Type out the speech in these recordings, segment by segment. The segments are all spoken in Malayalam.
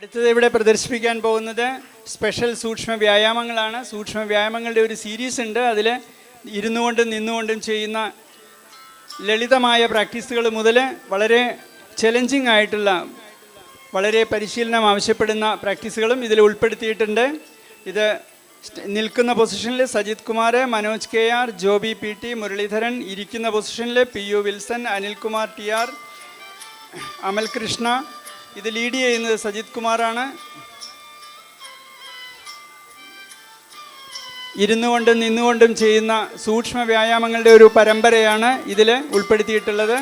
അടുത്തത് ഇവിടെ പ്രദർശിപ്പിക്കാൻ പോകുന്നത് സ്പെഷ്യൽ സൂക്ഷ്മ വ്യായാമങ്ങളാണ്. സൂക്ഷ്മ വ്യായാമങ്ങളുടെ ഒരു സീരീസ് ഉണ്ട്. അതിൽ ഇരുന്നുകൊണ്ടും നിന്നുകൊണ്ടും ചെയ്യുന്ന ലളിതമായ പ്രാക്ടീസുകൾ മുതൽ വളരെ ചലഞ്ചിങ് ആയിട്ടുള്ള വളരെ പരിശീലനം ആവശ്യപ്പെടുന്ന പ്രാക്ടീസുകളും ഇതിൽ ഉൾപ്പെടുത്തിയിട്ടുണ്ട്. ഇത് നിൽക്കുന്ന പൊസിഷനിൽ സജിത് കുമാർ, മനോജ് KR, ജോബി PT, മുരളീധരൻ. ഇരിക്കുന്ന പൊസിഷനിൽ PU വിൽസൺ, അനിൽകുമാർ TR, അമൽ കൃഷ്ണ. ഇത് ലീഡ് ചെയ്യുന്നത് സജിത് കുമാറാണ്. ഇരുന്നുകൊണ്ടും നിന്നുകൊണ്ടും ചെയ്യുന്ന സൂക്ഷ്മ വ്യായാമങ്ങളുടെ ഒരു പരമ്പരയാണ് ഇതിൽ ഉൾപ്പെടുത്തിയിട്ടുള്ളത്.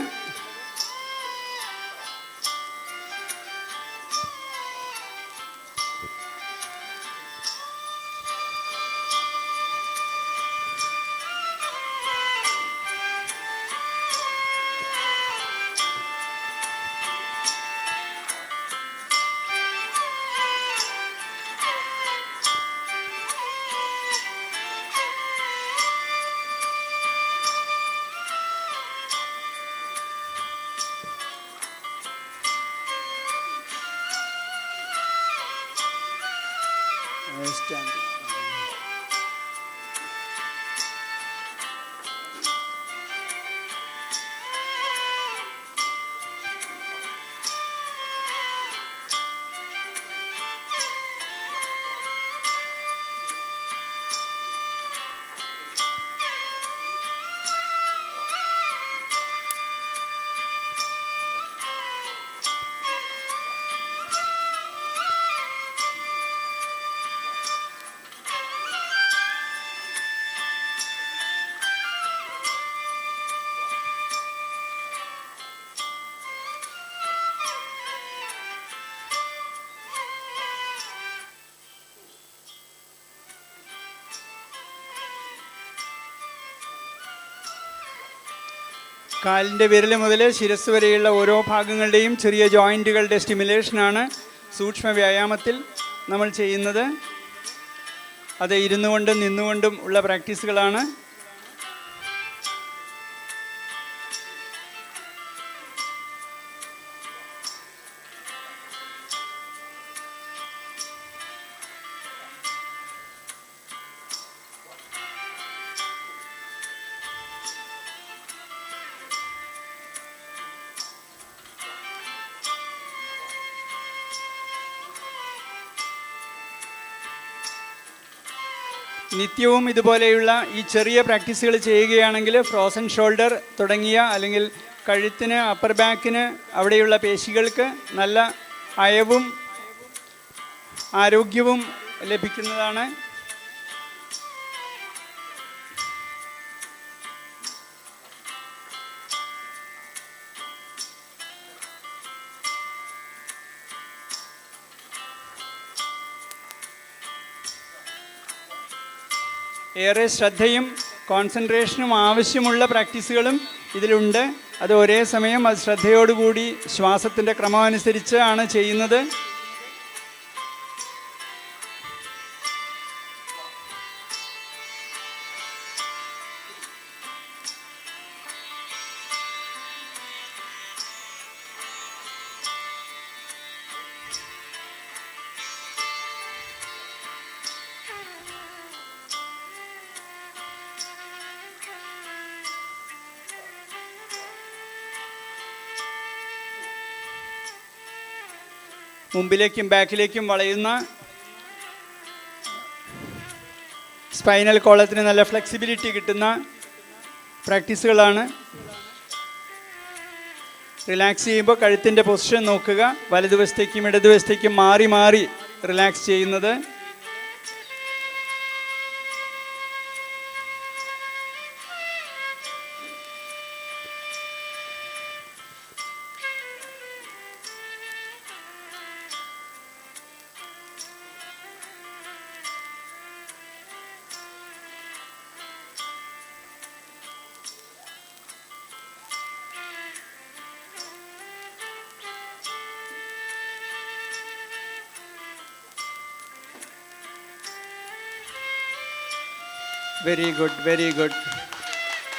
കാലിൻ്റെ വിരൽ മുതൽ ശിരസ് വരെയുള്ള ഓരോ ഭാഗങ്ങളുടെയും ചെറിയ ജോയിൻറ്റുകളുടെ സ്റ്റിമുലേഷനാണ് സൂക്ഷ്മ വ്യായാമത്തിൽ നമ്മൾ ചെയ്യുന്നത്. അത് ഇരുന്നുകൊണ്ടും നിന്നുകൊണ്ടും ഉള്ള പ്രാക്ടീസുകളാണ്. നിത്യവും ഇതുപോലെയുള്ള ഈ ചെറിയ പ്രാക്ടീസുകൾ ചെയ്യുകയാണെങ്കിൽ ഫ്രോസൺ ഷോൾഡർ തുടങ്ങിയ അല്ലെങ്കിൽ കഴുത്തിന്, അപ്പർ ബാക്കിന് അവിടെയുള്ള പേശികൾക്ക് നല്ല അയവും ആരോഗ്യവും ലഭിക്കുന്നതാണ്. ഏറെ ശ്രദ്ധയും കോൺസെൻട്രേഷനും ആവശ്യമുള്ള പ്രാക്ടീസുകളും ഇതിലുണ്ട്. അത് ഒരേ സമയം അത് ശ്രദ്ധയോടുകൂടി ശ്വാസത്തിൻ്റെ ക്രമമനുസരിച്ച് ആണ് ചെയ്യുന്നത്. മുമ്പിലേക്കും ബാക്കിലേക്കും വളയുന്ന സ്പൈനൽ കോളത്തിന് നല്ല ഫ്ലെക്സിബിലിറ്റി കിട്ടുന്ന പ്രാക്ടീസുകളാണ്. റിലാക്സ് ചെയ്യുമ്പോൾ കഴുത്തിൻ്റെ പൊസിഷൻ നോക്കുക. വലതുവശത്തേക്കും ഇടതുവശത്തേക്കും മാറി മാറി റിലാക്സ് ചെയ്യുന്നത്. Very good, very good.